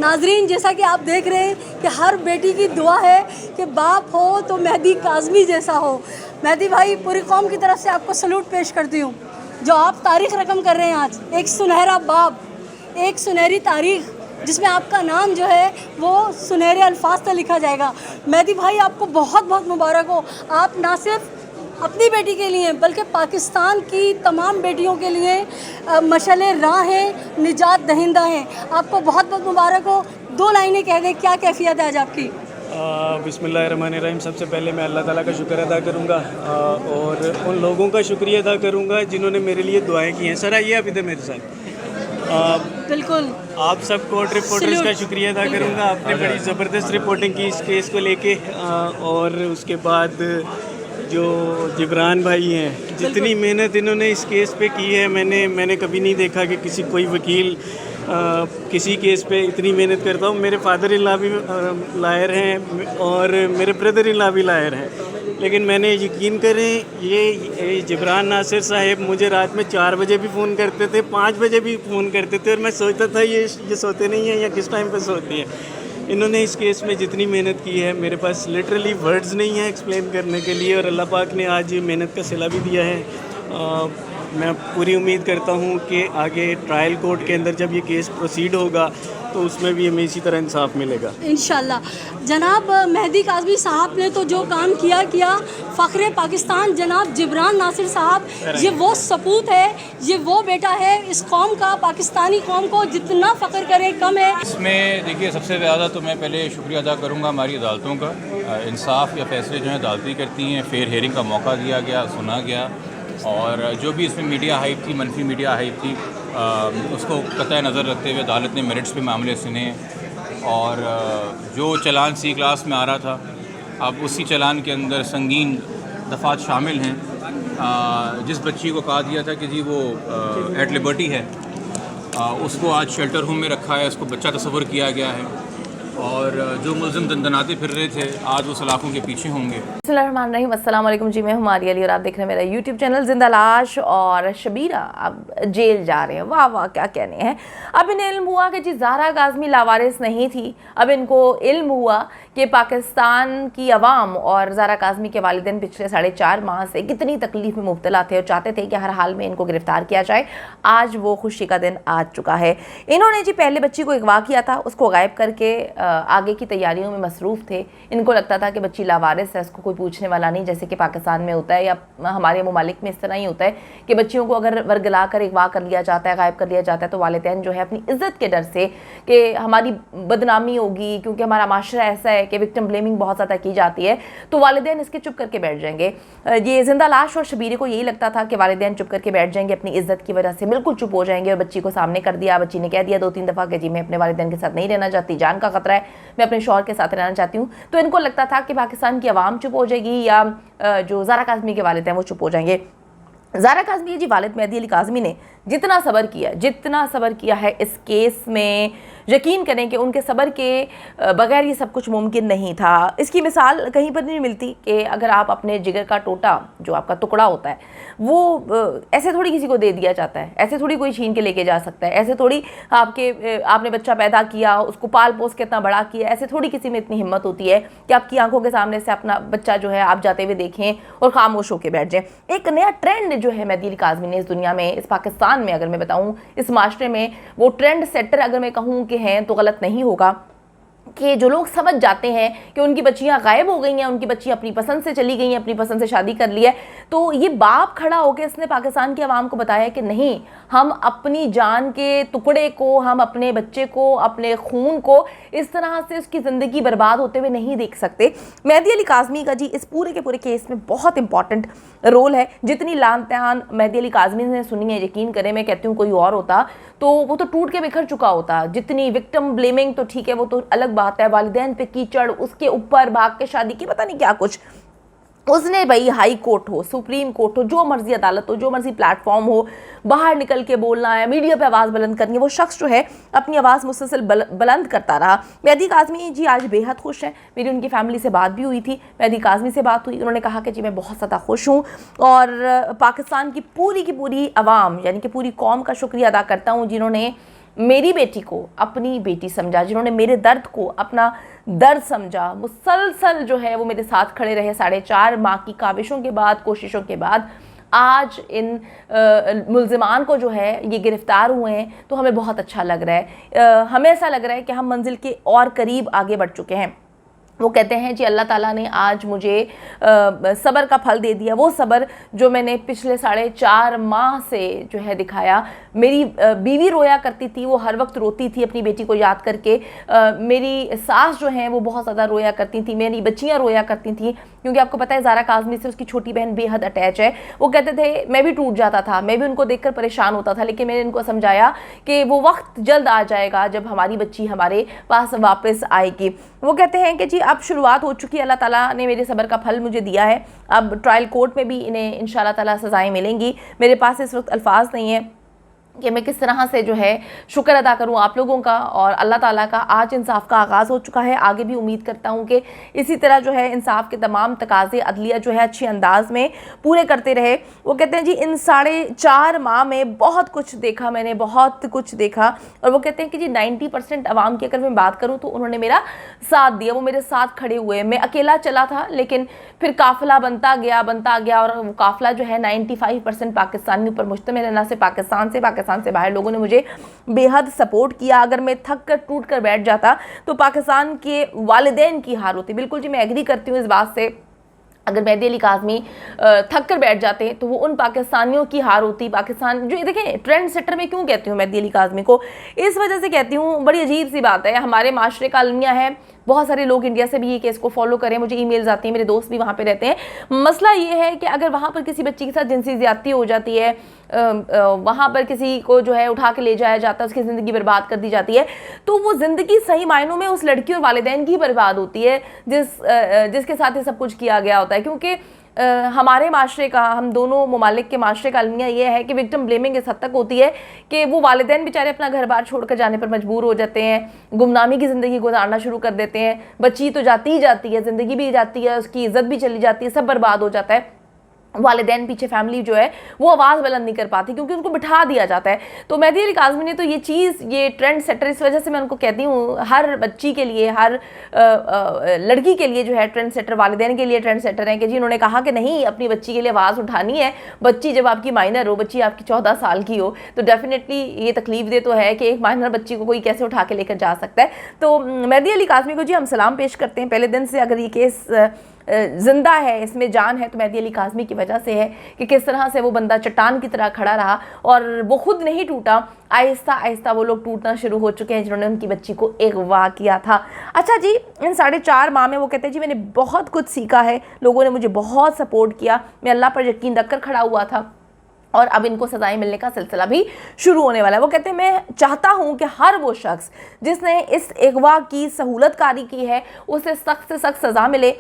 नाजरीन, जैसा कि आप देख रहे हैं कि हर बेटी की दुआ है कि बाप हो तो मेहदी काज़मी जैसा हो। मेहदी भाई, पूरी कौम की तरफ से आपको सलूट पेश करती हूँ। जो आप तारीख़ रकम कर रहे हैं आज, एक सुनहरा बाप, एक सुनहरी तारीख़ जिसमें आपका नाम जो है वो सुनहरे अल्फाज से लिखा जाएगा। मेहदी भाई, आपको बहुत बहुत मुबारक हो। आप ना सिर्फ अपनी बेटी के लिए बल्कि पाकिस्तान की तमाम बेटियों के लिए मशाले राह हैं, निजात दहिंदा हैं। आपको बहुत बहुत मुबारक हो। 2 लाइनें कह दें, क्या कैफियत है आज आपकी? बिस्मिल्लाहिर्रहमानिर्रहीम। सबसे पहले मैं अल्लाह ताला का शुक्र अदा करूँगा और उन लोगों का शुक्रिया अदा करूँगा जिन्होंने मेरे लिए दुआएं की हैं। सर आइए आप इधर मेरे साथ। बिल्कुल। आप सब कोर्ट रिपोर्टर्स का शुक्रिया अदा करूँगा। आपने बड़ी ज़बरदस्त रिपोर्टिंग की इस केस को लेके, और उसके बाद जो जिब्रान भाई हैं, जितनी मेहनत इन्होंने इस केस पे की है, मैंने कभी नहीं देखा कि किसी कोई वकील किसी केस पे इतनी मेहनत करता हूँ। मेरे फादर इन लॉ भी लायर हैं और मेरे ब्रदर इन लॉ भी लायर हैं, लेकिन मैंने यकीन करें ये जिब्रान नासिर साहब मुझे रात में 4 बजे भी फ़ोन करते थे, 5 बजे भी फ़ोन करते थे, और मैं सोचता था ये सोते नहीं हैं या किस टाइम पे सोती हैं। इन्होंने इस केस में जितनी मेहनत की है, मेरे पास लिटरली वर्ड्स नहीं है एक्सप्लेन करने के लिए, और अल्लाह पाक ने आज मेहनत का सिला भी दिया है। मैं पूरी उम्मीद करता हूँ कि आगे ट्रायल कोर्ट के अंदर जब ये केस प्रोसीड होगा तो उसमें भी हमें इसी तरह इंसाफ मिलेगा इंशाल्लाह। जनाब मेहदी काज़मी साहब ने तो जो काम किया फ़ख्रे पाकिस्तान जनाब जिब्रान नासिर साहब, ये वो सपूत है, ये वो बेटा है इस कौम का। पाकिस्तानी कौम को जितना फ़ख्र करे कम है। इसमें देखिए, सबसे ज़्यादा तो मैं पहले शुक्रिया अदा करूँगा हमारी अदालतों का। इंसाफ या फैसले जो हैं अदालती करती हैं, फेयर हेयरिंग का मौका दिया गया, सुना गया, और जो भी इसमें मीडिया हाइप थी, मनफी मीडिया हाइप थी, उसको कतई नज़र रखते हुए अदालत ने मेरिट्स पे मामले सुने, और जो चलान सी क्लास में आ रहा था, अब उसी चलान के अंदर संगीन दफ़ात शामिल हैं। जिस बच्ची को कहा दिया था कि जी वो एट लिबर्टी है, उसको आज शेल्टर होम में रखा है, उसको बच्चा तस्वर किया गया है, और जो मुल्ज़िम दंदनाते फिर रहे थे आज वो सलाखों के पीछे होंगे। बिस्मिल्लाहिर्रहमानिर्रहीम। अस्सलाम वालेकुम जी, मैं हूँ मारिया अली और आप देख रहे हैं मेरा यूट्यूब चैनल। जिंदा लाश और शबीरा अब जेल जा रहे हैं। वाह वाह, क्या कहने हैं। अब इन्हें इल्म हुआ कि जी ज़ारा काज़मी लावारिस नहीं थी। अब इनको इल्म हुआ कि पाकिस्तान की अवाम और ज़ारा काज़मी के वालिदैन पिछले 4.5 माह से कितनी तकलीफ़ में मुब्तला थे और चाहते थे कि हर हाल में इनको गिरफ़्तार किया जाए। आज वो खुशी का दिन आ चुका है। इन्होंने जी पहले बच्ची को अगवा किया था, उसको गायब करके आगे की तैयारियों में मसरूफ़ थे। इनको लगता था कि बच्ची लावारिस है, उसको कोई पूछने वाला नहीं, जैसे कि पाकिस्तान में होता है या हमारे ममालिक में इस तरह ही होता है कि बच्चियों को अगर वर्गला कर अगवा कर लिया जाता है, गायब कर लिया जाता है, तो वालिदैन जो है अपनी इज़्ज़त के डर से कि हमारी बदनामी होगी, क्योंकि हमारा माशरा ऐसा है कि विक्टिम ब्लेमिंग बहुत ज़्यादा की जाती है, तो वालिदैन इसके चुप करके बैठ जाएंगे। ये जिंदा लाश और शबीरे को यही लगता था कि वालिदैन चुप करके बैठ जाएंगे, अपनी इज़्ज़त की वजह से बिल्कुल चुप हो जाएंगे, और बच्ची को सामने कर दिया। बच्ची ने कह दिया 2-3 दफ़ा कि जी मैं अपने वालिदैन के साथ नहीं रहना चाहती, जान का खतरा है, मैं अपने शौहर के साथ रहना चाहती हूँ। तो इनको लगता था कि पाकिस्तान की आवाम चुप हो जाएगी या जो ज़ारा काज़मी के वालिद हैं वो चुप हो जाएंगे। ज़ारा काज़मी जी वालिद मेहदी अली काज़मी ने जितना सब्र किया है इस केस में, यकीन करें कि उनके सब्र के बगैर ये सब कुछ मुमकिन नहीं था। इसकी मिसाल कहीं पर नहीं मिलती कि अगर आप अपने जिगर का टोटा, जो आपका टुकड़ा होता है, वो ऐसे थोड़ी किसी को दे दिया जाता है, ऐसे थोड़ी कोई छीन के लेके जा सकता है, ऐसे थोड़ी आपने बच्चा पैदा किया, उसको पाल पोस के इतना बड़ा किया, ऐसे थोड़ी किसी में इतनी हिम्मत होती है कि आपकी आंखों के सामने से अपना बच्चा जो है आप जाते हुए देखें और खामोश होकर बैठ जाएं। एक नया ट्रेंड जो है मेहदी अली काज़मी ने इस दुनिया में, इस पाकिस्तान में, अगर मैं बताऊं इस माशरे में, वो ट्रेंड सेटर अगर मैं कहूं कि हैं तो गलत नहीं होगा, कि जो लोग समझ जाते हैं कि उनकी बच्चियां गायब हो गई हैं, उनकी बच्चियां अपनी पसंद से चली गई हैं, अपनी पसंद से शादी कर ली है, तो ये बाप खड़ा होकर इसने पाकिस्तान की आवाम को बताया कि नहीं, हम अपनी जान के टुकड़े को, हम अपने बच्चे को, अपने खून को इस तरह से उसकी ज़िंदगी बर्बाद होते हुए नहीं देख सकते। मेहदी अली काज़मी का जी इस पूरे के पूरे केस में बहुत इंपॉर्टेंट रोल है। जितनी लान तान मेहदी अली काज़मी ने सुनी है, यकीन करें, मैं कहती हूँ कोई और होता तो वो तो टूट के बिखर चुका होता। जितनी विक्टिम ब्लेमिंग तो ठीक है, वो तो अलग बात है, वालिदैन पे कीचड़, उसके ऊपर भाग के शादी की, पता नहीं क्या कुछ, उसने भाई हाई कोर्ट हो, सुप्रीम कोर्ट हो, जो मर्जी अदालत हो, जो मर्जी प्लेटफॉर्म हो, बाहर निकल के बोलना है, मीडिया पे आवाज़ बुलंद करनी है। वो शख्स जो है अपनी आवाज़ मुसलसल बुलंद करता रहा। मेहदी काज़मी जी आज बेहद खुश हैं। मेरी उनकी फैमिली से बात भी हुई थी, मेहदी काज़मी से बात हुई, उन्होंने कहा कि जी मैं बहुत ज़्यादा खुश हूँ और पाकिस्तान की पूरी आवाम यानी कि पूरी कौम का शुक्रिया अदा करता हूँ जिन्होंने मेरी बेटी को अपनी बेटी समझा, जिन्होंने मेरे दर्द को अपना दर्द समझा, मुसलसल जो है वो मेरे साथ खड़े रहे 4.5 माह की काविशों के बाद, कोशिशों के बाद आज इन मुल्ज़िमान को जो है ये गिरफ़्तार हुए हैं, तो हमें बहुत अच्छा लग रहा है। हमें ऐसा लग रहा है कि हम मंजिल के और करीब आगे बढ़ चुके हैं। वो कहते हैं जी अल्लाह ताला ने आज मुझे सब्र का फल दे दिया, वो सब्र जो मैंने पिछले 4.5 माह से जो है दिखाया। मेरी बीवी रोया करती थी, वो हर वक्त रोती थी अपनी बेटी को याद करके। मेरी सास जो हैं वो बहुत ज़्यादा रोया करती थी, मेरी बच्चियाँ रोया करती थी, क्योंकि आपको पता है ज़ारा काज़मी से उसकी छोटी बहन बेहद अटैच है। वो कहते थे मैं भी टूट जाता था, मैं भी उनको देखकर परेशान होता था, लेकिन मैंने इनको समझाया कि वो वक्त जल्द आ जाएगा जब हमारी बच्ची हमारे पास वापस आएगी। वो कहते हैं कि जी अब शुरुआत हो चुकी है, अल्लाह ताला ने मेरे सब्र का फल मुझे दिया है। अब ट्रायल कोर्ट में भी इन्हें इंशाल्लाह ताला सज़ाएं मिलेंगी। मेरे पास इस वक्त अल्फाज नहीं है कि मैं किस तरह से जो है शुक्र अदा करूं आप लोगों का और अल्लाह ताला का। आज इंसाफ का आगाज़ हो चुका है, आगे भी उम्मीद करता हूं कि इसी तरह जो है इंसाफ के तमाम तकाज़े अदलिया जो है अच्छी अंदाज में पूरे करते रहे। वो कहते हैं जी इन 4.5 माह में बहुत कुछ देखा मैंने, बहुत कुछ देखा। और वो कहते हैं कि जी 90% अवाम की अगर मैं बात करूँ तो उन्होंने मेरा साथ दिया, वो मेरे साथ खड़े हुए। मैं अकेला चला था, लेकिन फिर काफ़िला बनता गया और वो काफ़िला जो है 95% पाकिस्तानियों पर मुश्तमिल है, ना सिर्फ पाकिस्तान से बाहर लोगों ने मुझे बेहद सपोर्ट किया। अगर मैं थक कर टूट कर बैठ जाता तो पाकिस्तान के वालिदैन की हार होती। बिल्कुल जी, मैं एग्री करती हूँ इस बात से। अगर मेहदी अली काज़मी थक कर बैठ जाते तो वो उन पाकिस्तानियों की हार होती। पाकिस्तान जो देखें, ट्रेंड सेटर में क्यों कहती हूँ मेहदी अली काज़मी को, इस वजह से कहती हूँ, बड़ी अजीब सी बात है, हमारे माशरे का अलमिया है। बहुत सारे लोग इंडिया से भी ये केस को फॉलो करें, मुझे ईमेल्स आती हैं, मेरे दोस्त भी वहाँ पे रहते हैं। मसला ये है कि अगर वहाँ पर किसी बच्ची के साथ जिनसी ज़्यादती हो जाती है, वहाँ पर किसी को जो है उठा के ले जाया जाता है, उसकी ज़िंदगी बर्बाद कर दी जाती है, तो वो ज़िंदगी सही मायनों में उस लड़की और वालिदैन की बर्बाद होती है जिसके साथ ये सब कुछ किया गया होता है। क्योंकि हमारे माशरे का, हम दोनों ममालिक के माशरे का अलमिया ये है कि विक्टिम ब्लेमिंग इस हद तक होती है कि वो वालिदैन बेचारे अपना घर बार छोड़कर जाने पर मजबूर हो जाते हैं, गुमनामी की ज़िंदगी गुजारना शुरू कर देते हैं। बच्ची तो जाती ही जाती है, ज़िंदगी भी जाती है, उसकी इज़्ज़त भी चली जाती है, सब बर्बाद हो जाता है। वालिदैन पीछे फैमिली जो है वो आवाज़ बुलंद नहीं कर पाती क्योंकि उनको बिठा दिया जाता है। तो मेहदी अली काज़मी ने तो ये चीज़, ये ट्रेंड सेटर, इस वजह से मैं उनको कहती हूँ, हर बच्ची के लिए, हर लड़की के लिए जो है ट्रेंड सेटर, वालिदैन के लिए ट्रेंड सेटर है कि जी उन्होंने कहा कि नहीं, अपनी बच्ची के लिए आवाज़ उठानी है। बच्ची जब आपकी माइनर हो, बच्ची आपकी 14 साल की हो, तो डेफिनेटली ये तकलीफ दे तो है कि एक माइनर बच्ची को कोई कैसे उठा के लेकर जा सकता है। तो मेहदी अली काज़मी को जी हम सलाम पेश करते हैं। पहले दिन से अगर ये केस जिंदा है, इसमें जान है, तो मेहदी अली काज़मी की वजह से है कि किस तरह से वो बंदा चट्टान की तरह खड़ा रहा और वो खुद नहीं टूटा। आहिस्ता आहिस्ता वो लोग टूटना शुरू हो चुके हैं जिन्होंने उनकी बच्ची को अगवा किया था। अच्छा जी, इन 4.5 माह में वो कहते हैं जी मैंने बहुत कुछ सीखा है, लोगों ने मुझे बहुत सपोर्ट किया, मैं अल्लाह पर यकीन रखकर खड़ा हुआ था और अब इनको सज़ाएं मिलने का सिलसिला भी शुरू होने वाला है। वो कहते हैं मैं चाहता हूं कि हर वो शख्स जिसने इस अगवा की सहूलतकारी की है उसे सख्त से सख्त सज़ा मिले